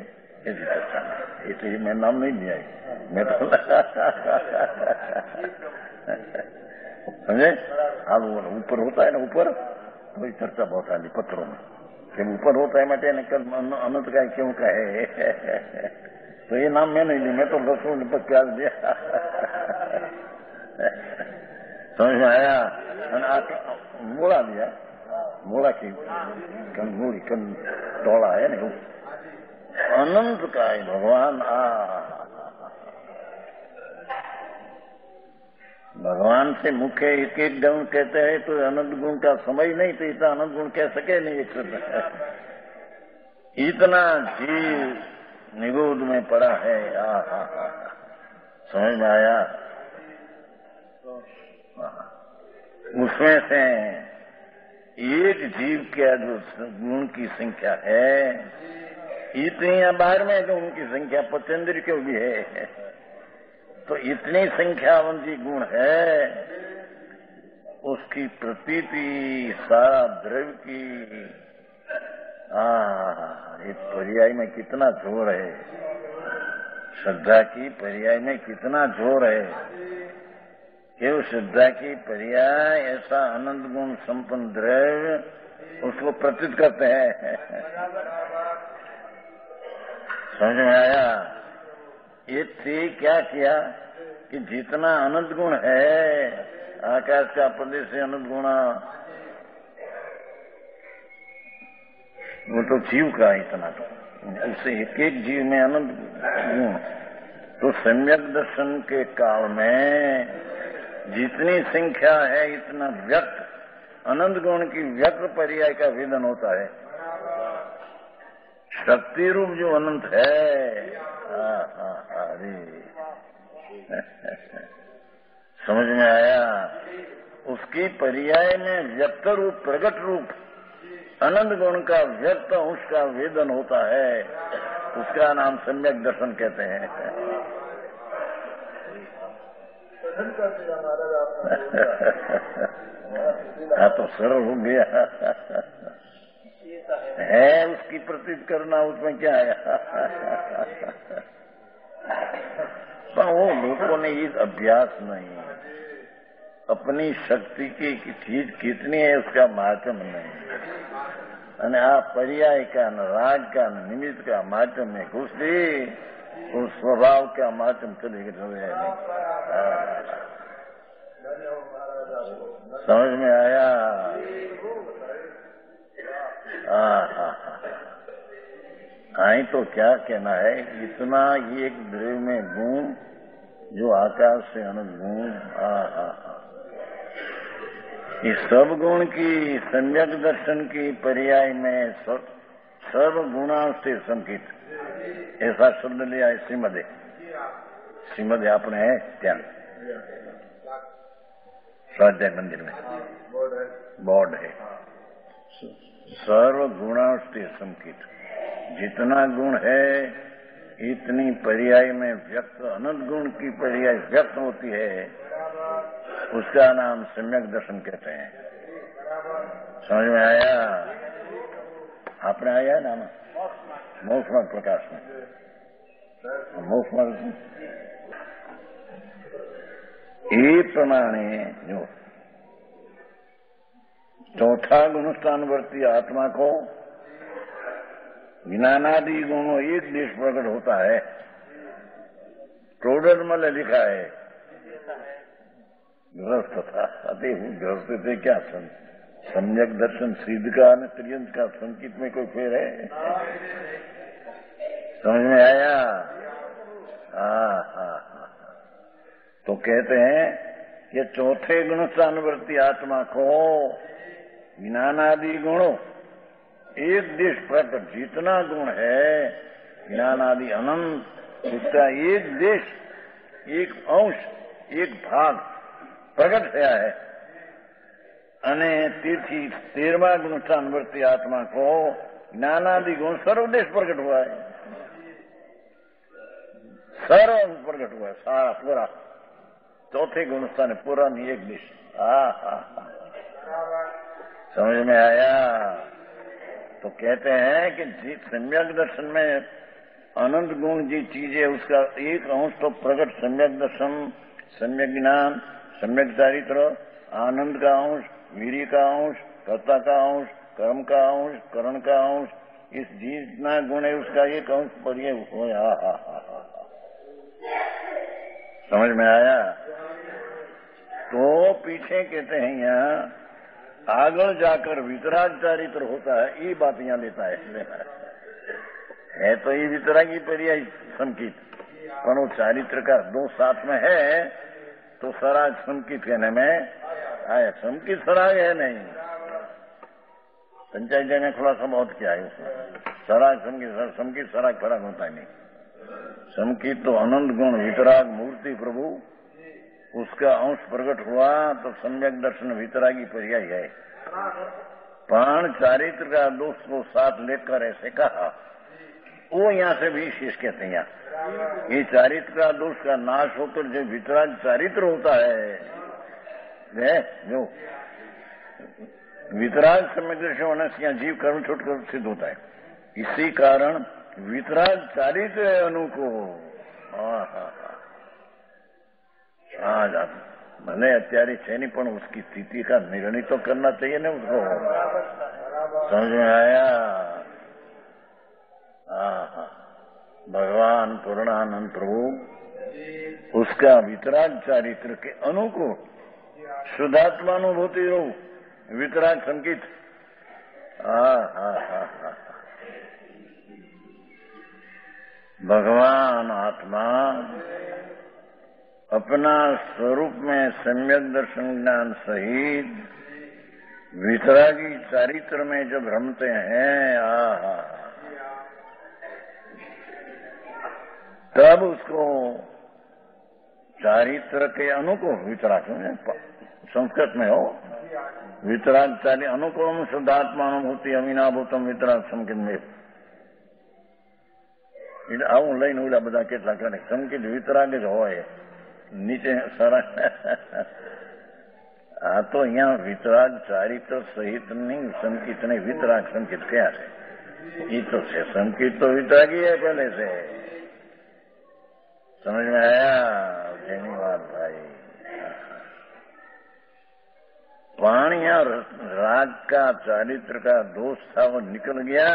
ऐसी चर्चा। इसलिए मैं नाम नहीं लिया, मैं तो समझे। आलू ऊपर होता है ना, ऊपर तो चर्चा बहुत आती पत्रों में कि ऊपर होता है, मैं कल अनंत का क्यों कहे। तो ये नाम मैं नहीं लिया, मैं तो लहसुन पर प्याज दिया। समझ में आया। मूला दिया, मूला की कंदमूली तोड़ा है ना, अनंत का है भगवान। भगवान से मुख्य एक एक गुण कहते हैं तो अनंत गुण का समय नहीं, तो इतना अनंत गुण कह सके नहीं एक शब्द। इतना जीव निगोद में पड़ा है। समझ में आया। उसमें से एक जीव का जो गुण की संख्या है, इतनी बाहर में जो उनकी संख्या 25 क्यों भी है, तो इतनी संख्यावंती गुण है। उसकी प्रतीति सारा द्रव्य की इस पर्याय में कितना जोर है, श्रद्धा की पर्याय में कितना जोर है कि उस श्रद्धा की पर्याय ऐसा अनंत गुण संपन्न द्रव्य उसको प्रतीत करते हैं। समझ में आया। ये क्या किया कि जितना अनंत गुण है, आकाश का प्रदेश से अनंत गुणा, वो तो जीव का इतना, तो उससे एक एक जीव में अनंत गुण। तो सम्यक दर्शन के काल में जितनी संख्या है इतना व्यक्त अनंत गुण की व्यक्त पर्याय का वेदन होता है। शक्ति रूप जो अनंत है, अरे समझ में आया। उसकी पर्याय में व्यक्त रूप प्रगट रूप अनंत गुण का व्यक्त अंश का वेदन होता है, उसका नाम सम्यक दर्शन कहते हैं। तो सरल हो गया है, उसकी प्रतीत करना, उसमें क्या है। पर वो लोगों ने ये अभ्यास नहीं, अपनी शक्ति की चीज कितनी है उसका माध्यम नहीं, અને આ पर्याय का न राग का न निमित्त का माध्यम में घुसती, उस स्वभाव का माध्यम चले गए। समझ में आया। आई तो क्या कहना है, इतना एक द्रव्य में गुण जो आकाश से अनंत गुण, इस सब गुण की सम्यक दर्शन की पर्याय में सर्व गुणा से संकित, ऐसा शब्द लिया है श्रीमदे। श्रीमदे आपने है क्या स्वाध्याय मंदिर में बोर्ड है। सर्व गुणा से संकित, जितना गुण है इतनी पर्याय में व्यक्त अनंत गुण की पर्याय व्यक्त होती है, उसका नाम सम्यक दर्शन कहते हैं। समझ में आया। आपने आया नाम मोक्ष मार्ग प्रकाश में, मोक्ष मार्ग ये प्रमाणे जो चौथा गुणस्थानवर्ती आत्मा को ज्ञानादि गुणों एक देश प्रकट होता है। प्रोडरमल लिखा है ग्रस्त था, अति ग्रस्त थे क्या सम्यक दर्शन सिद्ध का न त्रियंत का संकित में कोई फेर है। समझ में आया। तो कहते हैं कि चौथे गुणस्थानवर्ती आत्मा को ज्ञानादि गुणों एक देश प्रकट, जितना गुण है ज्ञानादि अनंत, उसका एक देश, एक अंश, एक भाग प्रकट થયા है। અને તેથી 13मा गुणस्थानवर्ती आत्मा को ज्ञानादि गुण सर्वदेश प्रकट हुआ है। सारा अंश प्रकट हुआ है, सारा पूरा चौथे गुणस्थान है, पूरा नहीं एक दिश। समझ में आया? तो कहते हैं कि सम्यक दर्शन में अनंत गुण जी चीजें, उसका एक अंश तो प्रकट, सम्यक दर्शन, सम्यक ज्ञान, सम्यक चारित्र, आनंद का अंश, वीर्य का अंश, कर्ता का अंश, कर्म का अंश, करण का अंश, इस जितना गुण है उसका एक अंश पर ये हो। समझ में आया? तो पीछे कहते हैं यहाँ आगे जाकर वितराग चारित्र होता है, ये बात यहाँ लेता है तो ये वितरागी पर्याय संकित, पर वो चारित्र का दो साथ में है तो सराग संकित कहने में आया। संकित सराग है नहीं, पंचायत ने खुलासा बहुत किया है उसमें। सराग संकित सराग फराग होता है नहीं। संकित तो अनंत गुण वितराग मूर्ति प्रभु, उसका अंश प्रकट हुआ तो सम्यक दर्शन वितरागी पर्याय है। प्राण चारित्र का दोष को साथ लेकर ऐसे कहा, वो यहाँ से भी शेष कहते हैं। यहाँ ये चारित्र का दोष का नाश होकर जो वितराग चारित्र होता है, जो वितराग सम्यक दर्शन होने से यहाँ जीव कर्म छोड़कर सिद्ध होता है। इसी कारण वितराग चारित्र अनुकूल भले અત્યારે છે नहीं, પણ उसकी स्थिति का निर्णय तो करना चाहिए ना उसको। समझ में आया? भगवान पूर्णानंद प्रभु उसका वितराग चारित्र के अनुकूल शुद्धात्मानुभूति हो, वितराग संकित। भगवान आत्मा अपना स्वरूप में सम्यक दर्शन ज्ञान सहित वितरागी चारित्र में जब रमते हैं, तब उसको चारित्र के अनुकूल वितराग, संस्कृत में हो वितराग चारित्र अनुकूल शुद्धात्मा अनुभूति अमीनाभूतम वितराग संकित में આવું લઈને ઓલા બધા કેટલા કરે સંકિત વિતરાગ જ હોય નીચે સારા। આ તો અહીંયા વિતરાગ ચારિત્ર સહિત નહીં, સંકિત નહીં, વિતરાગ સંકિત ક્યાં છે? એ તો છે સંકિત તો વિતરાગી है पहले से। समझ में आया? धन्यवाद भाई। पण यहाँ राग का चारित्र का दोष था वो निकल गया,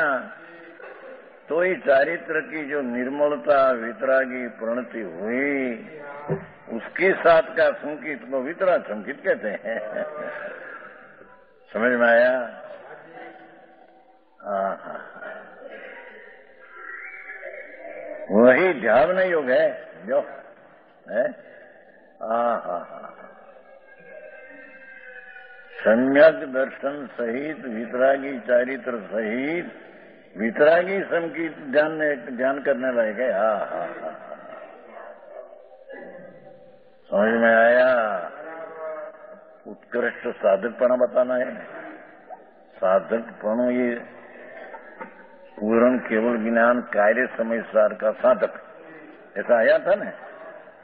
तो ये चारित्र की जो निर्मलता वितरागी प्रणति हुई, उसके साथ का संकित को वितराग संकित कहते हैं। समझ में आया? वही ध्यान योग है जो है। सम्यक दर्शन सहित वितरागी चारित्र सहित वितरागी संकित ध्यान करने लायक है। समझ में आया? उत्कृष्ट साधकपना बताना है। साधकपणों ये पूर्ण केवल ज्ञान कार्य समय सार का साधक, ऐसा आया था ना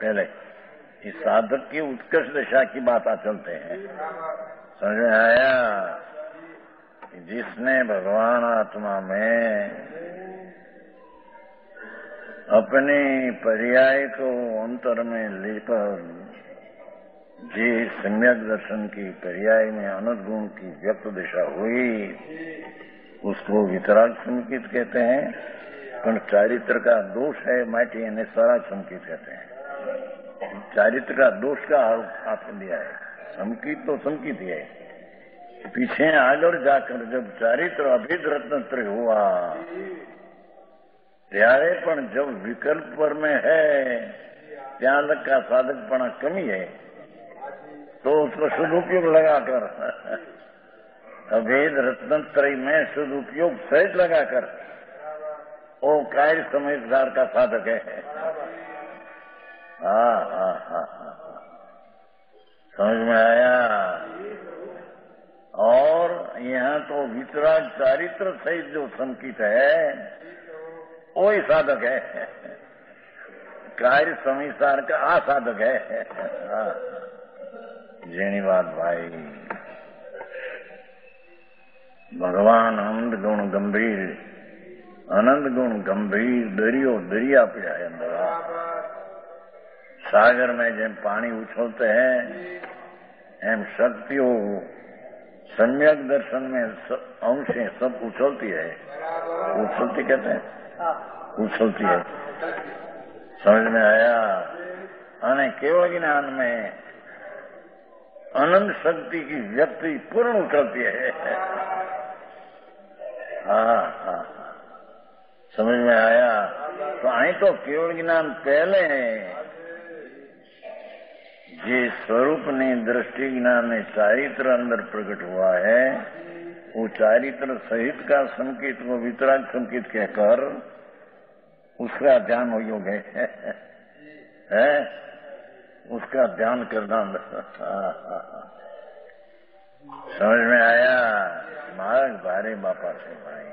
पहले। इस साधक की उत्कृष्ट दशा की बात आ चलते हैं। समझ में आया? जिसने भगवान आत्मा में अपने पर्याय को अंतर में लेकर जी सम्यक दर्शन की पर्याय में अनंत गुण की व्यक्त दिशा हुई, उसको वितराग संकित कहते हैं। पर चारित्र का दोष है माटी ने सारा संकित कहते हैं। चारित्र का दोष का आरोप दिया है, संकित तो संकित ही है। पीछे आगे जाकर जब चारित्र अभेद रत्नत्रय हुआ, त्यारे पण जब विकल्प पर में है त्याग का साधकपना कमी है, तो उसको सदुपयोग लगाकर अभेद रत्नत्रय में सदुपयोग सहित लगाकर वो कार्य समझदार का साधक है। समझ में आया? और यहाँ तो वितराग चारित्र सहित जो संकित है वो ही साधक है। कार्य संसार का आ साधक है। जेनी बात भाई, भगवान आनंद गुण गंभीर, आनंद गुण गंभीर दरियो दरिया पिया है अंदर। सागर में जेम पानी उछलते हैं एम शक्तियों सम्यक दर्शन में अंशें सब उछलती है। उछलती कहते हैं, उछलती है। समझ में आया? अने केवल ज्ञान में अनंत शक्ति की व्यक्ति पूर्ण उछलती है। हाँ, समझ में आया? तो आई तो केवल ज्ञान पहले है, જે સ્વરૂપની दृष्टि ज्ञान में चारित्र अंदर प्रकट हुआ है, वो चारित्र सहित का संकेत को वितराग संकेत कहकर उसका ध्यान योग है, उसका ध्यान करना। समझ में आया? महाराज भारे बापा से भाई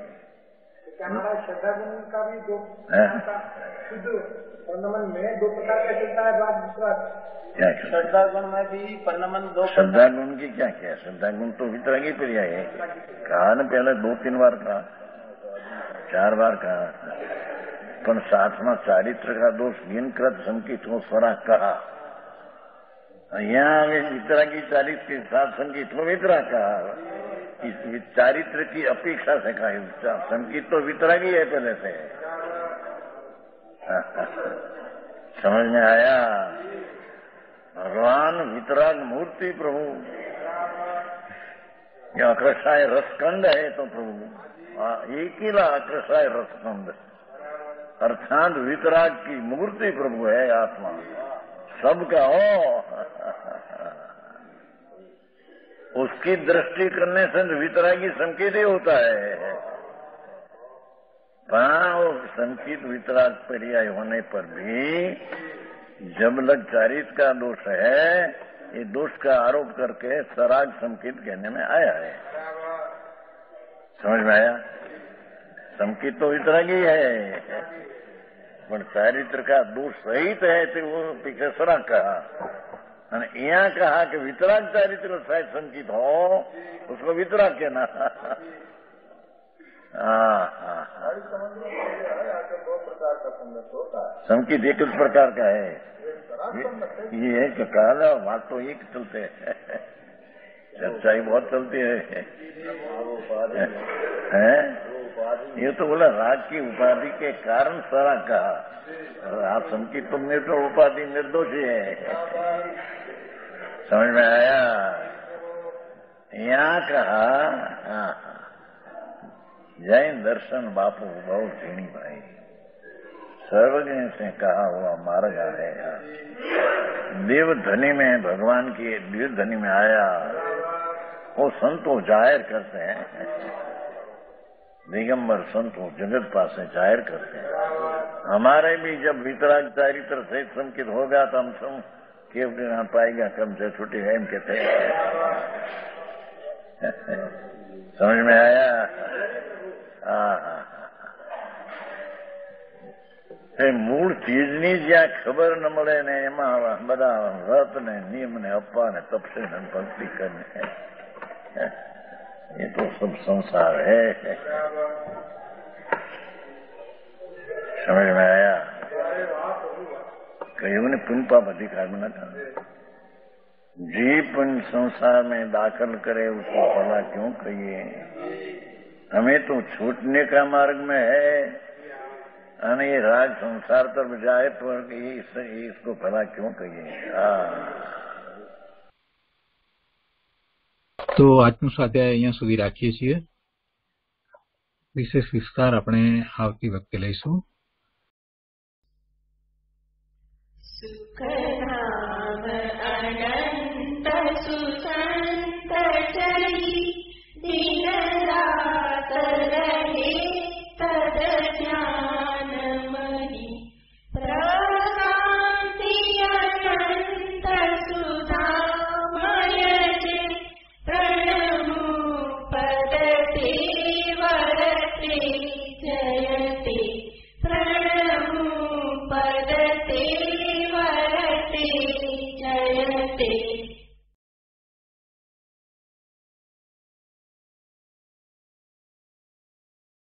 हमारा श्रद्धा गुण का भी दो शुद्ध वर्णमन में दो प्रकार का चलता है। बात विश्वास क्या श्रद्धा गुण में भी परिणमन दो। श्रद्धा गुण की क्या क्या? श्रद्धा गुण तो वितरागी प्रिया है। कहा न पहले 2-3 बार कहा, 4 बार कहा, पर साथ में चारित्र का दोष गिनकृत संकेत को स्वरा कहा। यहाँ वितरागी चारित्र के साथ संकेत को वितराग कहा। इस चारित्र की अपेक्षा से कहा, संकेत तो वितरागी है पहले से। समझ में आया? भगवान वितराग मूर्ति प्रभु, यह आकर्षाय रसकंद है तो प्रभु एक ही ला आकर्षाय रसकंद, अर्थात वितराग की मूर्ति प्रभु है आत्मा सबका हो। उसकी दृष्टि करने से वितरागी संकेत ही होता है। वो संकेत वितराग पर्याय होने पर भी जब लग चारित्र का दोष है, ये दोष का आरोप करके सराग संकेत कहने में आया है। समझ में आया? संकेत तो वितरागी है, पर चारित्र का दोष सहित है तो वो पीछे सराग कहा। यहाँ कहा कि वितराग चारित्र शायद संकेत हो, उसको वितराग कहना। संकेत एक प्रकार का है, ये है कि कहा बात तो एक चलते है, चर्चा ही बहुत चलती है। ये तो बोला राग की उपाधि के कारण सारा कहा। आप संकेत तो निर्दोष उपाधि निर्दोषी है। समझ में आया? यहाँ कहा जैन दर्शन बापू बहुत झीणी भाई, सर्वज्ञ से कहा हुआ मार्ग है। देवधनी में भगवान की देवधनी में आया, वो संतो जाहिर करते हैं, दिगंबर संतो जगत पास जाहिर करते हैं। हमारे भी जब वितराग चारित्र से संकित होगा तो हम सब केवल पाएगा कम से छुट्टी है कहते हैं। समझ में आया? मूળ ચીજની જ્યાં ખબર ન મળે ને એમાં બધા વ્રત ને નિયમ ને અપ્પા ને તપસે ને ભક્તિ કરીને ये तो सब संसार है। समझ में आया? कईयों ने पुण्य पाप अधिकार में न था। जी पुण्य संसार में दाखिल करे उसको भला क्यों कहिए? हमें तो छूटने का मार्ग में है, અને ये राग संसार तरफ जाए तो इसको भला क्यों कहिए? તો આજનું સ્વાધ્યાય અહીંયા સુધી રાખીએ છીએ. વિશેષ વિસ્તાર આપણે આવતી વખતે લઈશું. સુખધામ અનંત સુસંગ